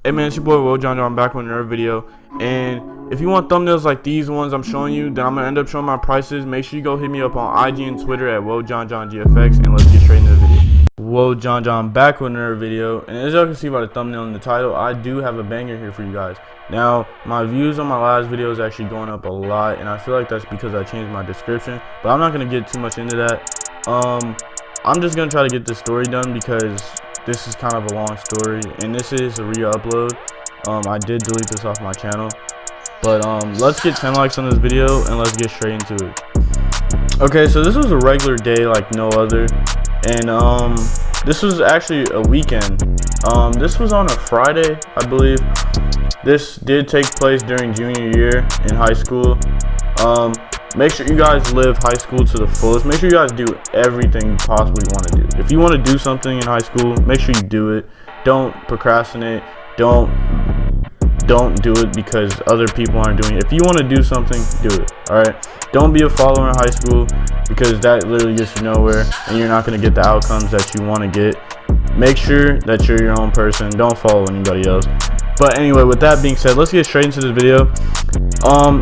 Hey man, it's your boy 𝘿𝙖𝙞𝙡𝙀. I'm back with another video, and if you want thumbnails like these ones I'm showing you, then I'm gonna end up showing my prices. Make sure you go hit me up on IG and Twitter at 𝘿𝙖𝙞𝙡GFX, and let's get straight into the video. 𝘿𝙖𝙞𝙡, I'm back with another video, and as y'all can see by the thumbnail and the title, I do have a banger here for you guys. Now, my views on my last video is actually going up a lot, and I feel like that's because I changed my description, but I'm not gonna get too much into that. I'm just gonna try to get this story done because this is kind of a long story, and this is a re-upload. I did delete this off my channel, but let's get 10 likes on this video and let's get straight into it. Okay, so this was a regular day like no other, and this was actually a weekend. This was on a Friday, I believe. This did take place during junior year in high school. Make sure you guys live high school to the fullest. Make sure you guys do everything you possibly want to do. If you want to do something in high school, make sure you do it. Don't procrastinate. Don't do it because other people aren't doing it. If you want to do something, do it. Alright? Don't be a follower in high school because that literally gets you nowhere and you're not going to get the outcomes that you want to get. Make sure that you're your own person. Don't follow anybody else. But anyway, with that being said, let's get straight into this video.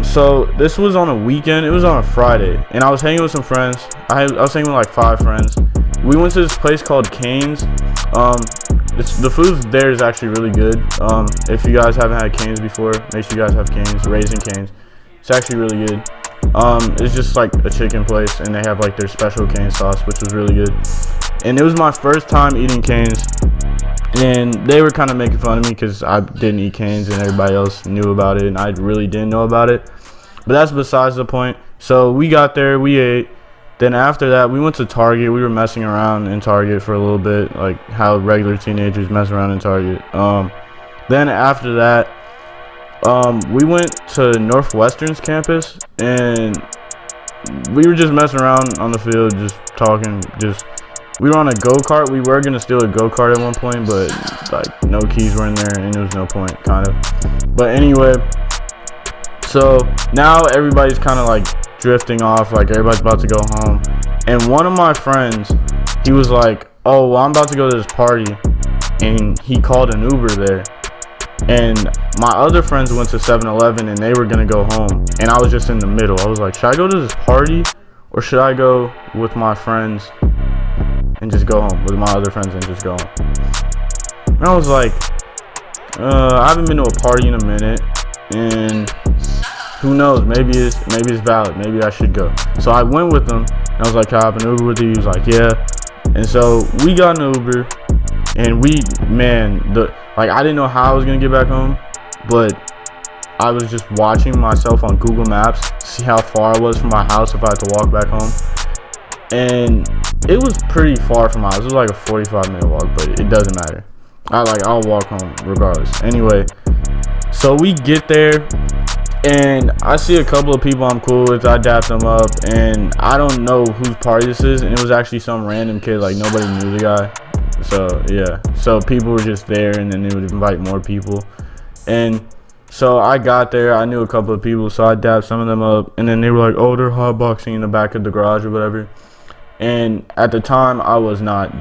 So this was on a weekend. It was on a Friday, and I was hanging with some friends. I was hanging with like 5 friends. We went to this place called Cane's. The food there is actually really good. If you guys haven't had Cane's before, make sure you guys have Cane's. Raising Cane's, it's actually really good. It's just like a chicken place, and they have like their special cane sauce, which was really good. And it was my first time eating Cane's, and they were kind of making fun of me because I didn't eat Cane's and everybody else knew about it and I really didn't know about it. But that's besides the point. So we got there, we ate. Then after that, we went to Target. We were messing around in Target for a little bit, like how regular teenagers mess around in Target. Then after that, we went to Northwestern's campus, and we were just messing around on the field, just talking, we were on a go-kart. We were gonna steal a go-kart at one point, but like no keys were in there and there was no point, kind of. But anyway, so now everybody's kind of like drifting off, like everybody's about to go home. And one of my friends, he was like, oh, well, I'm about to go to this party, and he called an Uber there. And my other friends went to 7-Eleven and they were gonna go home, and I was just in the middle. I was like, should I go to this party or should I go with my friends and just go home with my other friends and just go home? And I was like, I haven't been to a party in a minute, and who knows, maybe it's valid, maybe I should go. So I went with him, and I was like, can I hop an Uber with you? He was like, yeah. And so we got an Uber, and I didn't know how I was gonna get back home, but I was just watching myself on Google Maps, see how far I was from my house if I had to walk back home. And it was pretty far from my house. It was like a 45-minute walk, but it doesn't matter. I'll walk home regardless. Anyway, so we get there, and I see a couple of people I'm cool with. I dap them up, and I don't know whose party this is, and it was actually some random kid, like nobody knew the guy. So yeah, so people were just there, and then they would invite more people. And so I got there, I knew a couple of people, so I dapped some of them up, and then they were like, oh, they're hotboxing in the back of the garage or whatever. And at the time, I was not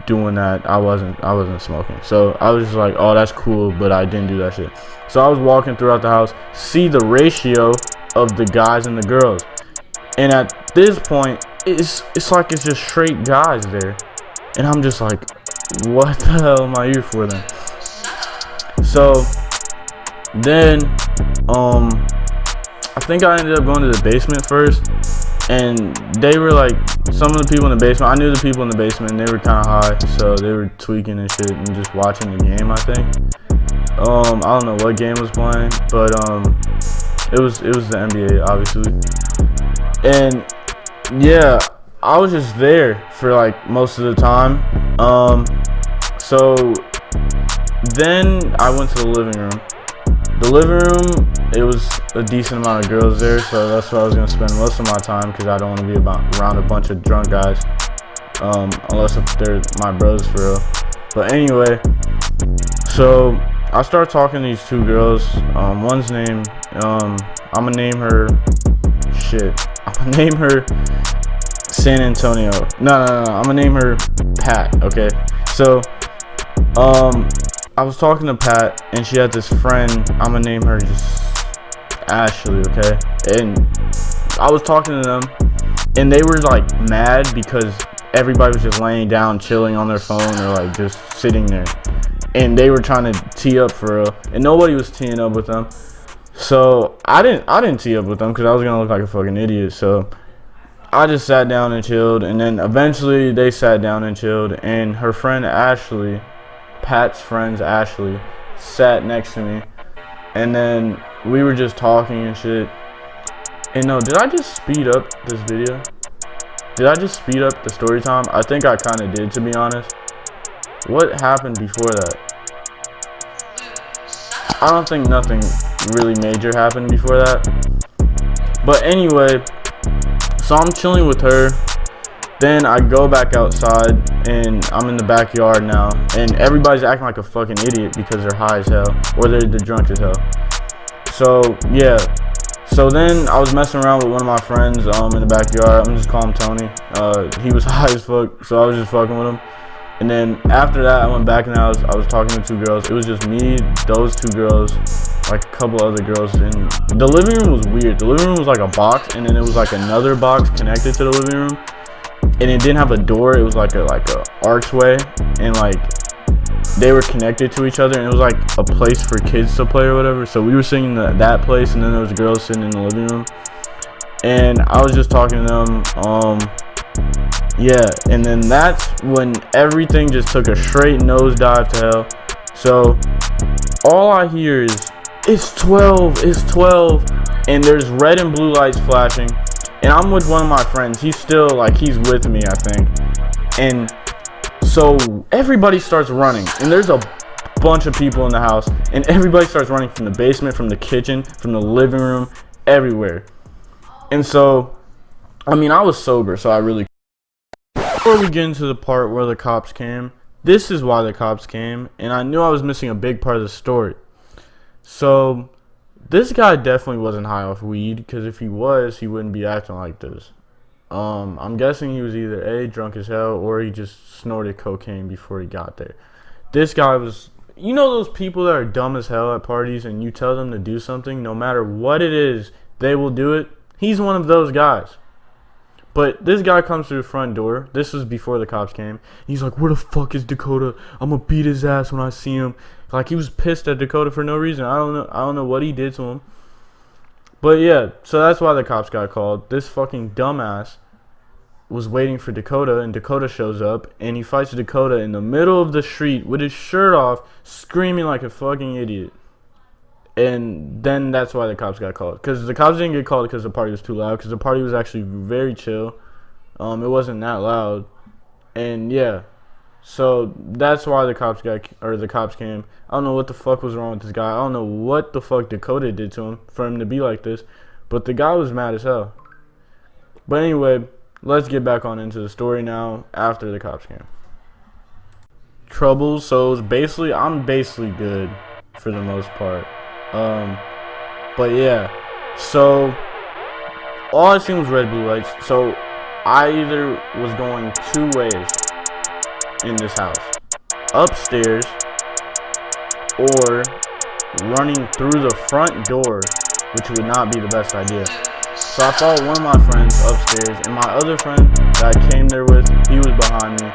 doing that. I wasn't smoking. So I was just like, oh, that's cool, but I didn't do that shit. So I was walking throughout the house, see the ratio of the guys and the girls. And at this point, it's like it's just straight guys there. And I'm just like, what the hell am I here for then? So then, I think I ended up going to the basement first. And they were like, some of the people in the basement, I knew the people in the basement, and they were kind of high, so they were tweaking and shit and just watching the game, I think. I don't know what game was playing, but it was the NBA, obviously. And yeah, I was just there for like most of the time. So then I went to the living room. The living room, it was a decent amount of girls there, so that's where I was going to spend most of my time because I don't want to be around a bunch of drunk guys, unless if they're my bros for real. But anyway, so I started talking to these 2 girls. One's name, I'm going to name her, San Antonio. No, I'm going to name her Pat, okay? So, I was talking to Pat, and she had this friend. I'm gonna name her just Ashley, okay? And I was talking to them, and they were like mad because everybody was just laying down, chilling on their phone, or like just sitting there. And they were trying to tee up for real, and nobody was teeing up with them. So I didn't tee up with them because I was gonna look like a fucking idiot. So I just sat down and chilled, and then eventually they sat down and chilled, and her friend Ashley, Pat's friend Ashley, sat next to me, and then we were just talking and shit. And no, did I just speed up this video? Did I just speed up the story time? I think I kind of did, to be honest. What happened before that? I don't think nothing really major happened before that. But anyway, so I'm chilling with her. Then I go back outside, and I'm in the backyard now, and everybody's acting like a fucking idiot because they're high as hell, or they're drunk as hell. So yeah, so then I was messing around with one of my friends in the backyard. I'm just calling him Tony. He was high as fuck, so I was just fucking with him. And then after that, I went back in the house. I was talking to two girls. It was just me, those two girls, like a couple other girls. And the living room was weird. The living room was like a box, and then it was like another box connected to the living room. And it didn't have a door. It was like a archway, and like they were connected to each other, and it was like a place for kids to play or whatever. So we were sitting in that place, and then there was girls sitting in the living room, and I was just talking to them. Yeah, and then that's when everything just took a straight nosedive to hell. So all I hear is, it's 12, it's 12, and there's red and blue lights flashing. And I'm with one of my friends. He's still, like, he's with me, I think. And so everybody starts running, and there's a bunch of people in the house, and everybody starts running from the basement, from the kitchen, from the living room, everywhere. And so, I mean, I was sober, so I really... Before we get into the part where the cops came, this is why the cops came, and I knew I was missing a big part of the story. So this guy definitely wasn't high off weed, because if he was, he wouldn't be acting like this. I'm guessing he was either A, drunk as hell, or he just snorted cocaine before he got there. This guy was, you know those people that are dumb as hell at parties, and you tell them to do something, no matter what it is, they will do it? He's one of those guys. But this guy comes through the front door. This was before the cops came. He's like, where the fuck is Dakota? I'm gonna beat his ass when I see him. Like, he was pissed at Dakota for no reason. I don't know what he did to him. But yeah, so that's why the cops got called. This fucking dumbass was waiting for Dakota, and Dakota shows up, and he fights Dakota in the middle of the street with his shirt off, screaming like a fucking idiot. And then that's why the cops got called. Because the cops didn't get called because the party was too loud. Because the party was actually very chill. It wasn't that loud. And yeah. So that's why the cops came. I don't know what the fuck was wrong with this guy. I don't know what the fuck Dakota did to him for him to be like this. But the guy was mad as hell. But anyway, let's get back on into the story now after the cops came. Troubles. So it's basically, I'm basically good for the most part. But yeah, so all I seen was red blue lights. So I either was going two ways in this house: upstairs or running through the front door, which would not be the best idea. So I followed one of my friends upstairs, and my other friend that I came there with, he was behind me,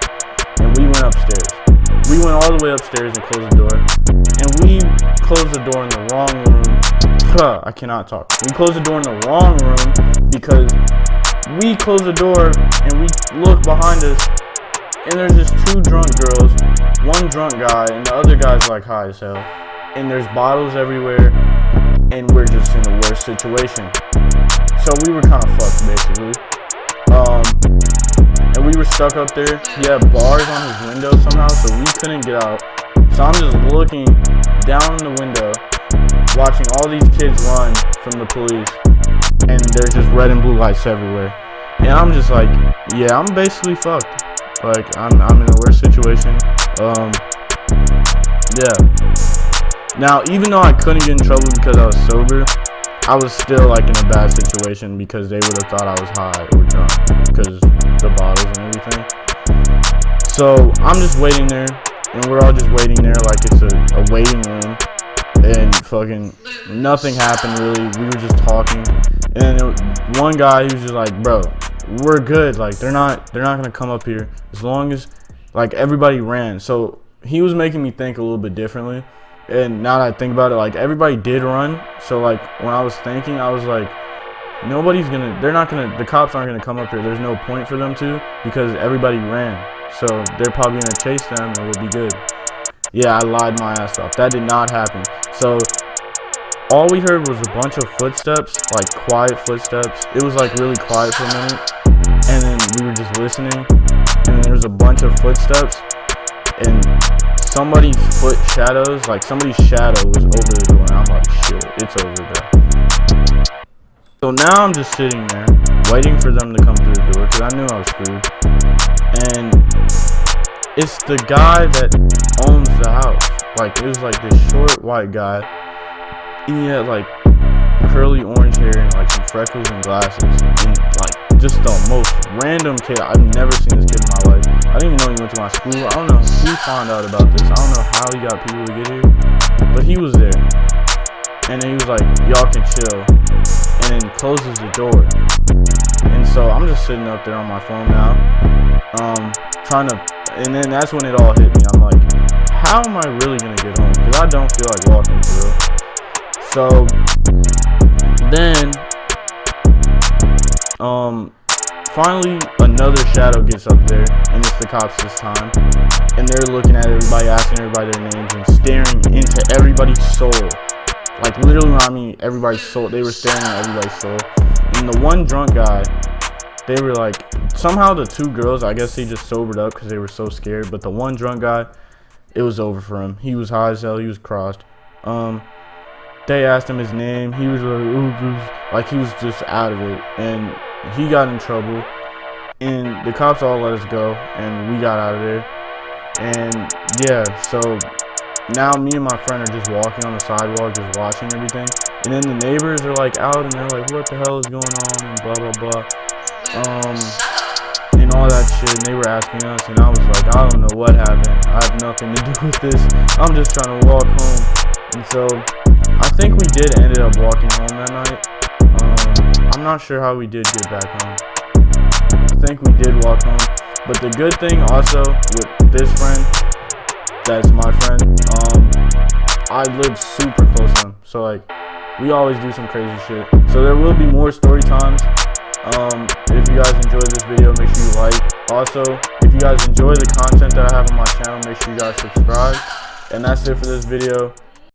and we went upstairs. We went all the way upstairs and closed the door, and we closed the door in the wrong room. I cannot talk. We closed the door in the wrong room because we closed the door and we look behind us, and there's just two drunk girls, one drunk guy, and the other guy's like high as hell. And there's bottles everywhere, and we're just in the worst situation. So we were kind of fucked basically. And we were stuck up there. He had bars on his window somehow, so we couldn't get out. So I'm just looking down the window, watching all these kids run from the police, and there's just red and blue lights everywhere. And I'm just like, yeah, I'm basically fucked. Like, I'm in a worse situation. Yeah. Now, even though I couldn't get in trouble because I was sober, I was still like in a bad situation because they would have thought I was high or drunk because the bottles and everything. So I'm just waiting there and we're all just waiting there like it's a waiting room, and fucking nothing happened really. We were just talking, and then one guy, he was just like, bro, we're good, like they're not gonna come up here as long as like everybody ran. So he was making me think a little bit differently, and now that I think about it, like everybody did run. So like when I was thinking, I was like, the cops aren't gonna come up here. There's no point for them to, because everybody ran. So they're probably gonna chase them and we'll be good. Yeah, I lied my ass off. That did not happen. So all we heard was a bunch of footsteps, like quiet footsteps. It was like really quiet for a minute, and then we were just listening, and then there was a bunch of footsteps, and somebody's foot shadows, like somebody's shadow was over the door, and I'm like, shit, it's over there. So now I'm just sitting there waiting for them to come through the door, because I knew I was screwed. And it's the guy that owns the house. Like, it was like this short white guy. He had like curly orange hair and like some freckles and glasses, and like just the most random kid. I've never seen this kid in my life. I didn't even know he went to my school. I don't know who found out about this. I don't know how he got people to get here, but he was there. And then he was like, y'all can chill, and then closes the door. And so I'm just sitting up there on my phone now, and then that's when it all hit me. I'm like, how am I really gonna get home? Because I don't feel like walking through. So then finally another shadow gets up there, and it's the cops this time, and they're looking at everybody, asking everybody their names, and staring into everybody's soul. Like literally, I mean everybody's soul. They were staring at everybody's soul. And the one drunk guy, they were like, somehow the two girls, I guess they just sobered up because they were so scared, but the one drunk guy, it was over for him. He was high as hell. He was crossed. They asked him his name. He was like he was just out of it, and he got in trouble, and the cops all let us go, and we got out of there. And yeah, so now me and my friend are just walking on the sidewalk, just watching everything, and then the neighbors are like out, and they're like, what the hell is going on, and blah blah blah, and all that shit. And they were asking us, and I was like, I don't know what happened. I have nothing to do with this. I'm just trying to walk home. And so I think we did ended up walking home that night. I'm not sure how we did get back home. I think we did walk home. But the good thing also with this friend, that's my friend, I live super close to him. So like, we always do some crazy shit. So there will be more story times. If you guys enjoyed this video, make sure you like. Also, if you guys enjoy the content that I have on my channel, make sure you guys subscribe. And that's it for this video.